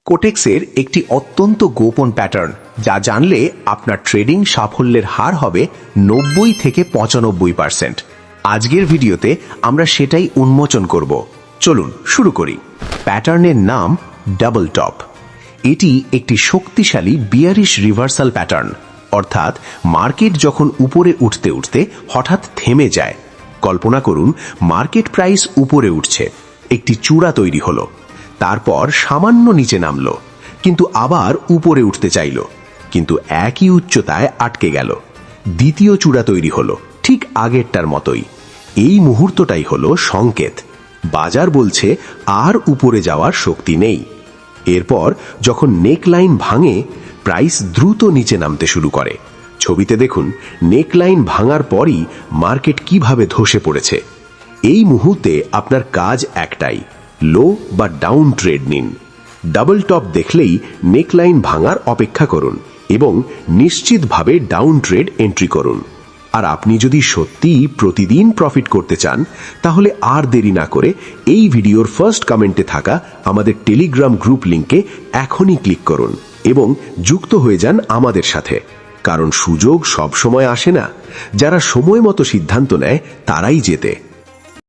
কোটেক্সের একটি অত্যন্ত গোপন প্যাটার্ন, যা জানলে আপনার ট্রেডিং সাফল্যের হার হবে 90 থেকে 95%। আজকের ভিডিওতে আমরা সেটাই উন্মোচন করব। চলুন শুরু করি। প্যাটার্নের নাম ডাবল টপ। এটি একটি শক্তিশালী বিয়ারিশ রিভার্সাল প্যাটার্ন, অর্থাৎ মার্কেট যখন উপরে উঠতে উঠতে হঠাৎ থেমে যায়। কল্পনা করুন, মার্কেট প্রাইস উপরে উঠছে, একটি চূড়া তৈরি হলো, তারপর সামান্য নিচে নামলো, কিন্তু আবার উপরে উঠতে চাইল, কিন্তু একই উচ্চতায় আটকে গেল। দ্বিতীয় চূড়া তৈরি হলো, ঠিক আগেরটার মতোই। এই মুহূর্তটাই হলো সংকেত। বাজার বলছে আর উপরে যাওয়ার শক্তি নেই। এরপর যখন নেকলাইন ভাঙে, প্রাইস দ্রুত নিচে নামতে শুরু করে। ছবিতে দেখুন, নেকলাইন ভাঙার পরই মার্কেট কিভাবে ধসে পড়েছে। এই মুহূর্তে আপনার কাজ একটাই, লো বা ডাউন ট্রেড নিন। ডাবল টপ দেখলেই নেকলাইন ভাঙার অপেক্ষা করুন এবং নিশ্চিতভাবে ডাউন ট্রেড এন্ট্রি করুন। আর আপনি যদি সত্যিই প্রতিদিন প্রফিট করতে চান, তাহলে আর দেরি না করে এই ভিডিওর ফার্স্ট কমেন্টে থাকা আমাদের টেলিগ্রাম গ্রুপ লিংকে এখনই ক্লিক করুন এবং যুক্ত হয়ে যান আমাদের সাথে। কারণ সুযোগ সব সময় আসে না, যারা সময় মতো সিদ্ধান্ত নেয় তারাই জেতে।